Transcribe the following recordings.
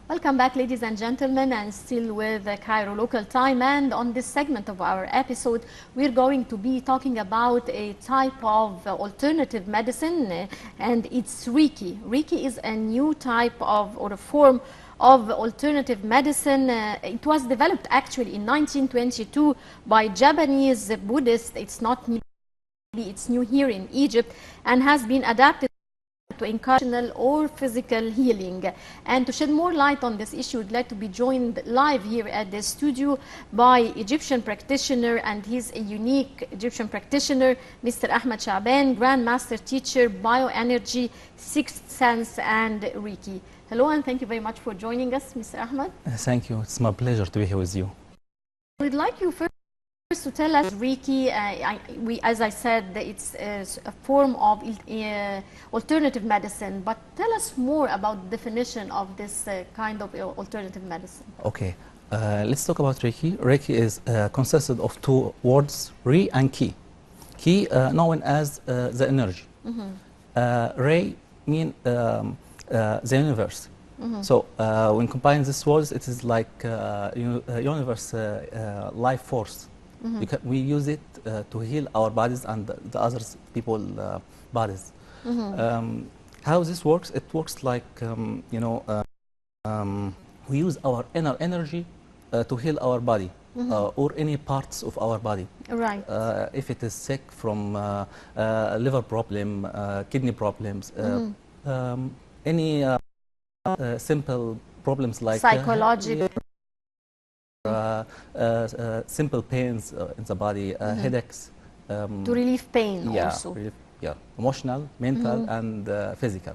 Welcome back, ladies and gentlemen, and still with Cairo local time. And on this segment of our episode, we're going to be talking about a type of alternative medicine, and it's Reiki. Reiki is a new type of, or a form of alternative medicine. It was developed actually in 1922 by Japanese Buddhists. It's not new, it's new here in Egypt, and has been adapted to encourage emotional or physical healing. And to shed more light on this issue, we'd like to be joined live here at the studio by Egyptian practitioner, and he's a unique Egyptian practitioner, Mr. Ahmed Sha'ban, Grand Master Teacher, Bioenergy, Sixth Sense, and Reiki. Hello, and thank you very much for joining us, Mr. Ahmed. Thank you. It's my pleasure to be here with you. We'd like you first to tell us Reiki. As I said, it's a form of alternative medicine, but tell us more about the definition of this kind of alternative medicine. Okay, let's talk about Reiki. Reiki is consisted of two words, Re and Ki. Ki, known as the energy. Re mean the universe. So when combine these words, it is like universe, life force. We use it to heal our bodies and the other people bodies. How this works? It works like we use our inner energy to heal our body or any parts of our body. Right. If it is sick from liver problem, kidney problems, any simple problems like psychological. Simple pains in the body, headaches. To relieve pain also. Emotional, mental, and physical.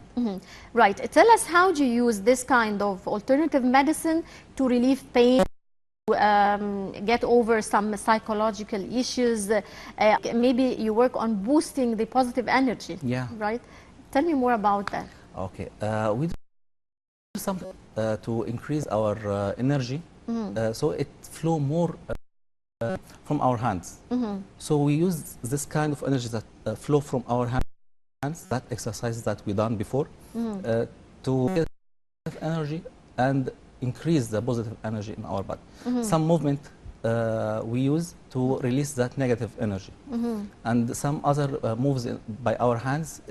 Right. Tell us, how do you use this kind of alternative medicine to relieve pain, to get over some psychological issues? Maybe you work on boosting the positive energy. Yeah. Right. Tell me more about that. Okay. We do something to increase our energy. So it flow more from our hands. So we use this kind of energy that flow from our hands, that exercises that we done before, to get energy and increase the positive energy in our body. Some movement we use to release that negative energy, and some other moves by our hands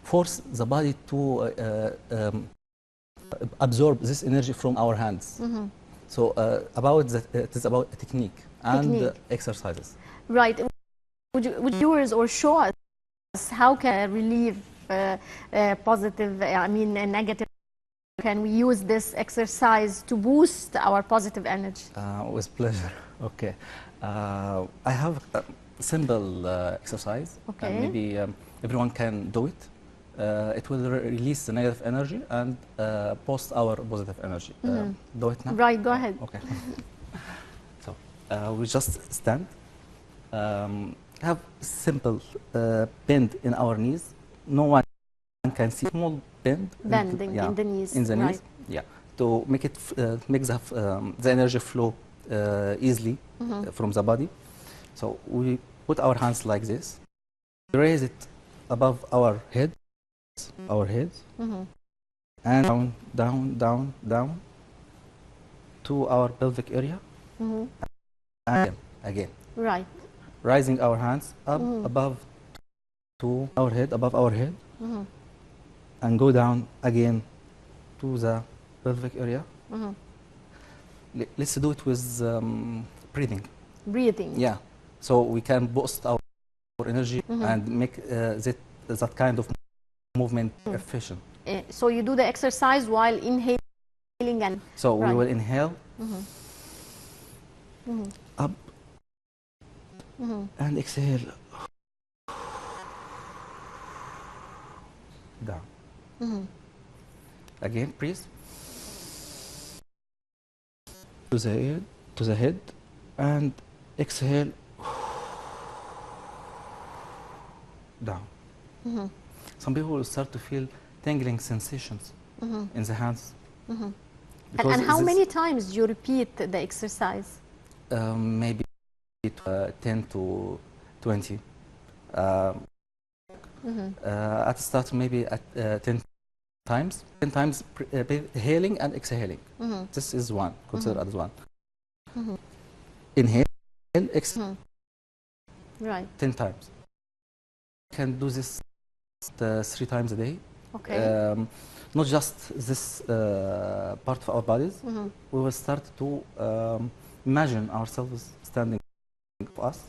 force the body to absorb this energy from our hands. So about that, it is about technique and exercises. Right. Would viewers or show us how can relieve positive, negative? Can we use this exercise to boost our positive energy? With pleasure. Okay. I have a simple exercise. Okay. Maybe everyone can do it. It will release the negative energy and boost our positive energy. Do it now? Right, go ahead. Okay. So we just stand. Have simple bend in our knees. No one can see. Small bend. Bending in the knees. In the knees. Right. Yeah. To make it make the energy flow easily from the body. So we put our hands like this. We raise it above our head. And down to our pelvic area, and again. Right. Rising our hands up above to our head, and go down again to the pelvic area. Let's do it with breathing. Breathing. Yeah. So we can boost our energy and make that kind of movement efficient. So you do the exercise while inhaling and... So we will inhale up and exhale down. Again, please. To the head and exhale down. Some people will start to feel tingling sensations in the hands. And how many times do you repeat the exercise? Maybe 10 to 20. At the start, maybe at 10 10 times inhaling and exhaling. This is one, consider as one. Inhale, exhale. Right. 10 times. Can do this 3 times a day. Okay. Not just this part of our bodies. We will start to imagine ourselves standing for us.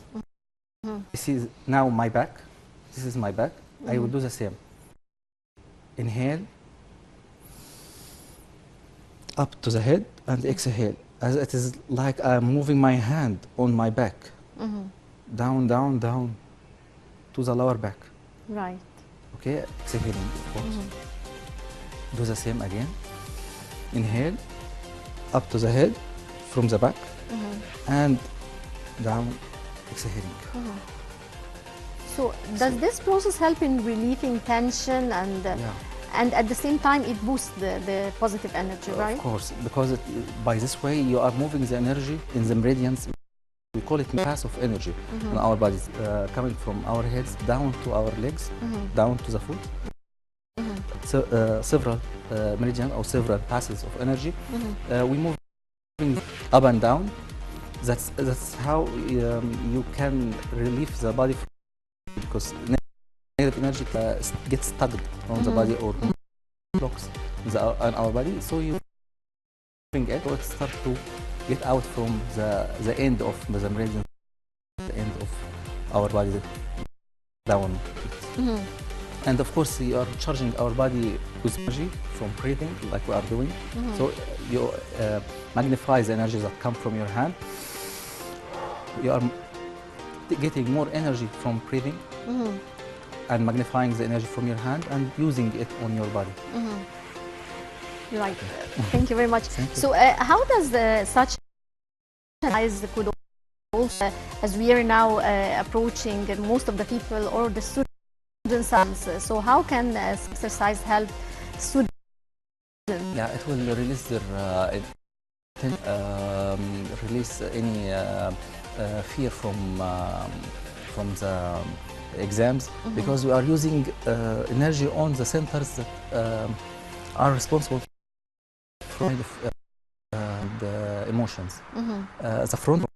This is now my back. This is my back. I will do the same. Inhale up to the head and exhale. As it is like I'm moving my hand on my back. Down, down, down to the lower back. Right. Okay, exhaling, of course. Do the same again. Inhale up to the head from the back and down, exhaling. So does this process help in relieving tension and and at the same time it boosts the positive energy, right? Of course, because by this way you are moving the energy in the meridians. We call it path of energy in our bodies, coming from our heads down to our legs, down to the foot. So several meridians or several passes of energy. We move up and down. That's how you can relieve the body, because negative energy gets stuck on the body or blocks in our body. So you bring it, it start to get out from the end of the meridian, the end of our body down. And of course, you are charging our body with energy from breathing, like we are doing. So you magnify the energy that come from your hand. You are getting more energy from breathing and magnifying the energy from your hand and using it on your body. Right. Thank you very much. So how does such exercise could also, as we are now approaching most of the people or the students, so how can exercise help students? Yeah, it will release their release any fear from the exams, because we are using energy on the centers that are responsible for the emotions. The front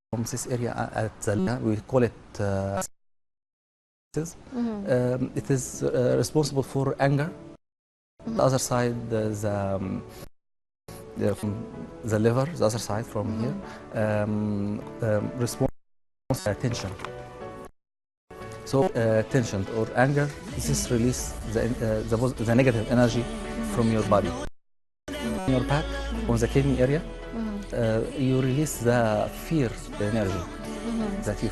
from this area at the we call it it is responsible for anger. The other side, the liver, the other side from here, responsible for tension. So tension or anger, this is release the negative energy from your body. In your back, on the kidney area, you release the fear energy that you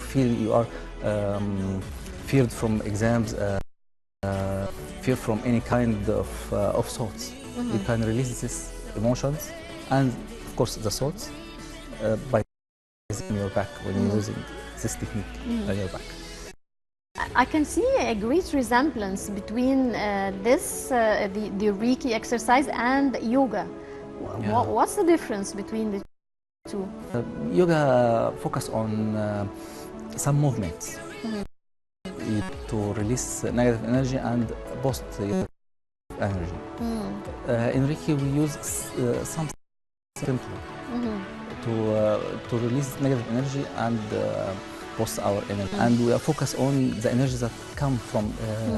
feel you are feared from exams, fear from any kind of thoughts. You can release these emotions and of course the thoughts by in your back when you're using this technique on your back. I can see a great resemblance between the Reiki exercise and yoga. What's the difference between the two? Yoga focus on some movements to release negative energy and boost your energy. In Reiki, we use something simple to release negative energy and boost our energy. And we are focused on the energy that come from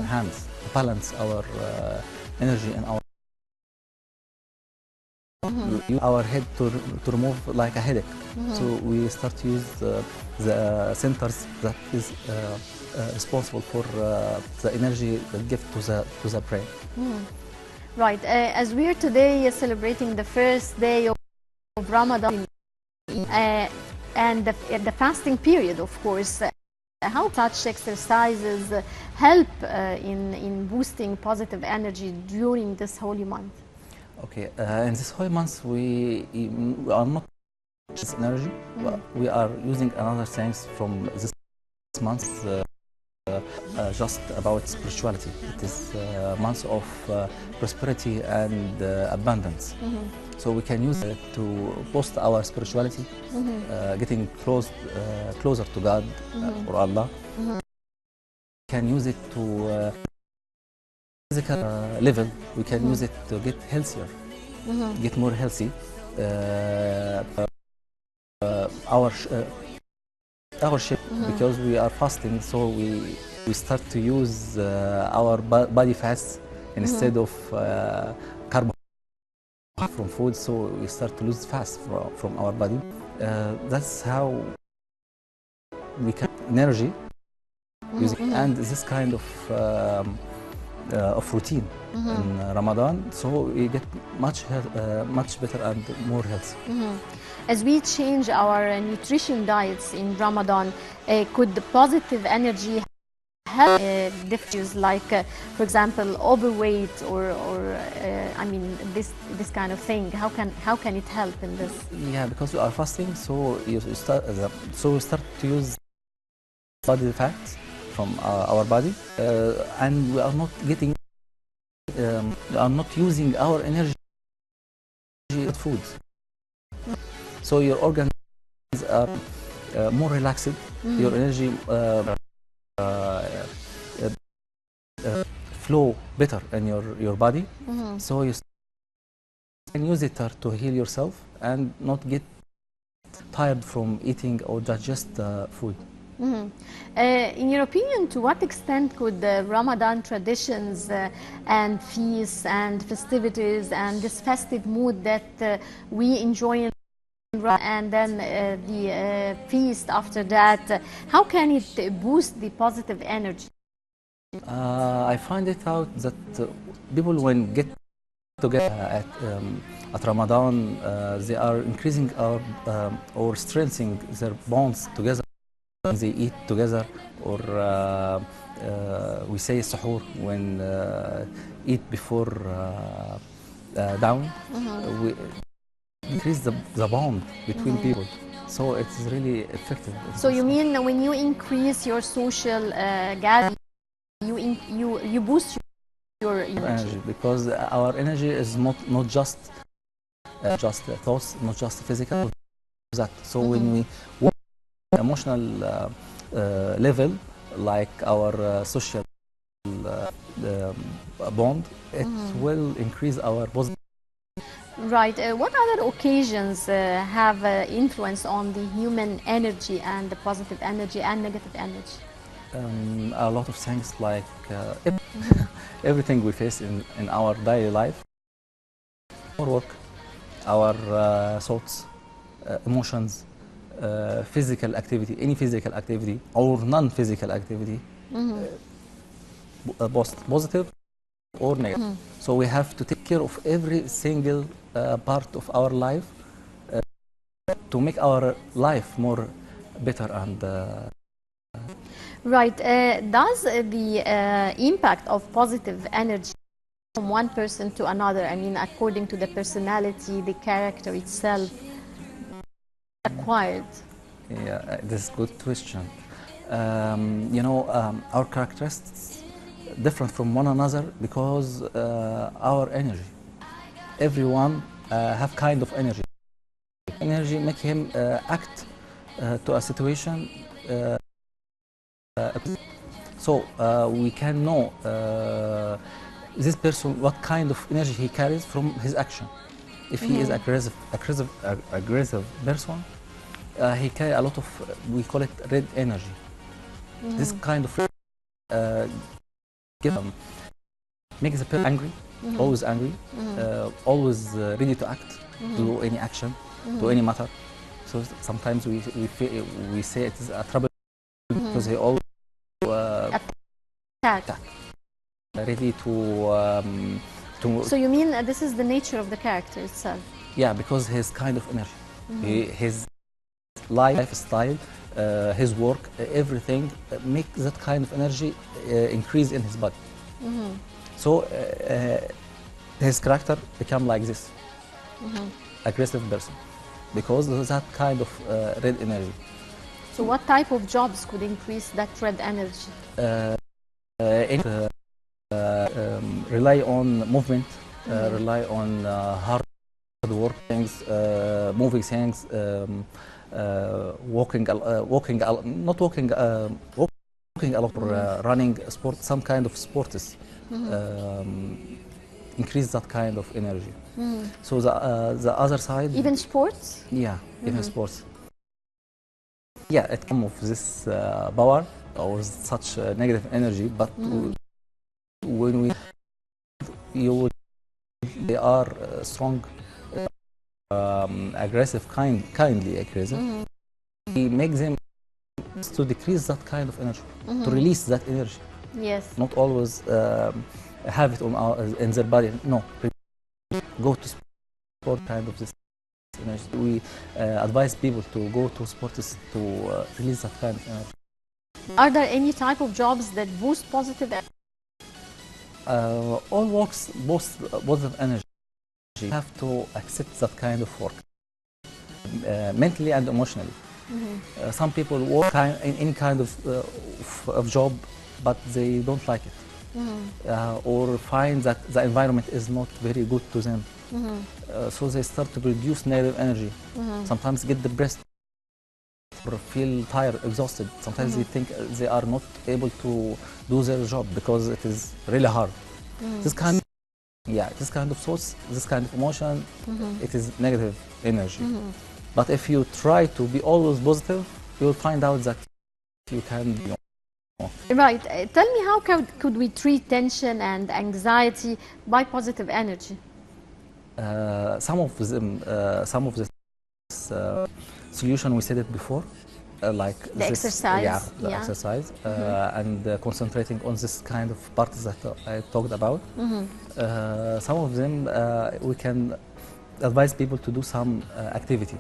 hands, to balance our energy and our head to remove like a headache. So we start to use the centers that is responsible for the energy that give to the brain. Right. As we are today celebrating the first day of Ramadan and the fasting period, of course, how such exercises help in boosting positive energy during this holy month? Okay, in this holy month we are not just energy, but we are using another things from this month. Just about spirituality. It is a month of prosperity and abundance. So we can use it to boost our spirituality, getting closer to God or Allah. We can use it to physical level, we can use it to get healthier, get more healthy. Our shape, because we are fasting, so we start to use our body fats instead of carbohydrates from food, so we start to lose fat from our body. That's how we get energy using, and this kind of routine in Ramadan, so we get much better and more healthy. As we change our nutrition diets in Ramadan, could the positive energy help diffuse, like, for example, overweight or I mean, this kind of thing? How can it help in this? Yeah, because we are fasting, so we start to use body fats from our body, and we are not getting, we are not using our energy with food. So your organs are more relaxed, your energy flow better in your body, so you can use it to heal yourself and not get tired from eating or digest food. In your opinion, to what extent could the Ramadan traditions and feasts and festivities and this festive mood that we enjoy in and then the feast after that, how can it boost the positive energy? I find it out that people, when get together at Ramadan, they are increasing or strengthening their bonds together. They eat together, or we say suhoor when eat before down. We increase the bond between people, so it's really effective. So you mean when you increase your social gathering, you boost your energy, because our energy is not just thoughts, not just physical. That so when we work emotional level, like our social bond, it will increase our positive. Right. What other occasions have influence on the human energy and the positive energy and negative energy? A lot of things, like everything we face in our daily life, our work, our thoughts, emotions, physical activity, any physical activity or non-physical activity, both positive or negative. So we have to take care of every single part of our life to make our life more better and right. Does the impact of positive energy from one person to another, I mean, according to the personality, the character itself, acquired? Yeah, this is a good question. You know, our characteristics different from one another because our energy. Everyone have kind of energy. Energy make him act to a situation. So we can know this person what kind of energy he carries from his action. If he is aggressive person, he carry a lot of, we call it red energy. This kind of makes the person angry, always angry, always ready to act, to do any action, to any matter. So sometimes we say it is a trouble because he always attack. Ready to. So you mean this is the nature of the character itself? Yeah, because his kind of energy, his lifestyle, his work, everything make that kind of energy increase in his body. So his character become like this, aggressive person, because of that kind of red energy. So what type of jobs could increase that red energy? Rely on movement, rely on hard work things, moving things, walking a lot, running sport, some kind of sports, increase that kind of energy. So the other side, Even sports? yeah, even sports. Yeah, it comes with this power or such negative energy, but when they are strong, aggressive, kindly aggressive. We make them to decrease that kind of energy, to release that energy. Yes. Not always have it on in their body. No, go to sport kind of this energy. We advise people to go to sports to release that kind of energy. Are there any type of jobs that boost positive energy? All works boost positive energy. You have to accept that kind of work, mentally and emotionally. Some people work in any kind of job, but they don't like it, or find that the environment is not very good to them. So they start to produce negative energy. Sometimes get depressed or feel tired, exhausted. Sometimes they think they are not able to do their job because it is really hard. This kind of thoughts, this kind of emotion, it is negative energy. But if you try to be always positive, you will find out that you can be more. Right. Tell me, how could we treat tension and anxiety by positive energy? Some of the solution we said it before, like the exercise, exercise, and concentrating on this kind of parts that I talked about. Some of them we can advise people to do some activity.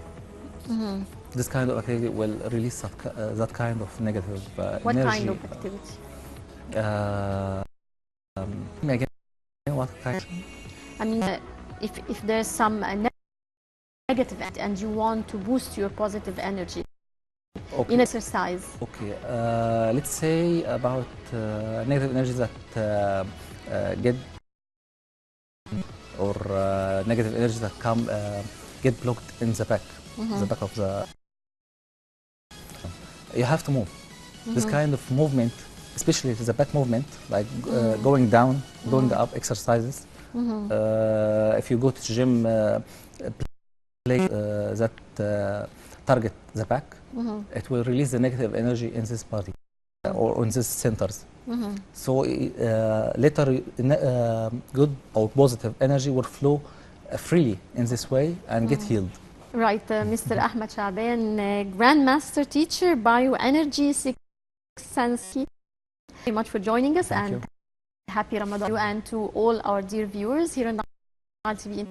This kind of activity will release that kind of negative what energy. What kind of activity? Again, what kind? I mean, if there's some negative and you want to boost your positive energy in exercise. Okay, let's say about negative energy that get or negative energy that come get blocked in the back. The back of the, you have to move. This kind of movement, especially the back movement, like going down, going up exercises. If you go to the gym, play that target the back, it will release the negative energy in this body or in these centers. So later, good or positive energy will flow freely in this way and get healed. Right, Mr. Ahmed Sha'ban, Grandmaster Teacher, Bioenergy, Sixth Sense. Thank you very much for joining us. Thank and you. Happy Ramadan, and to all our dear viewers here on the TV.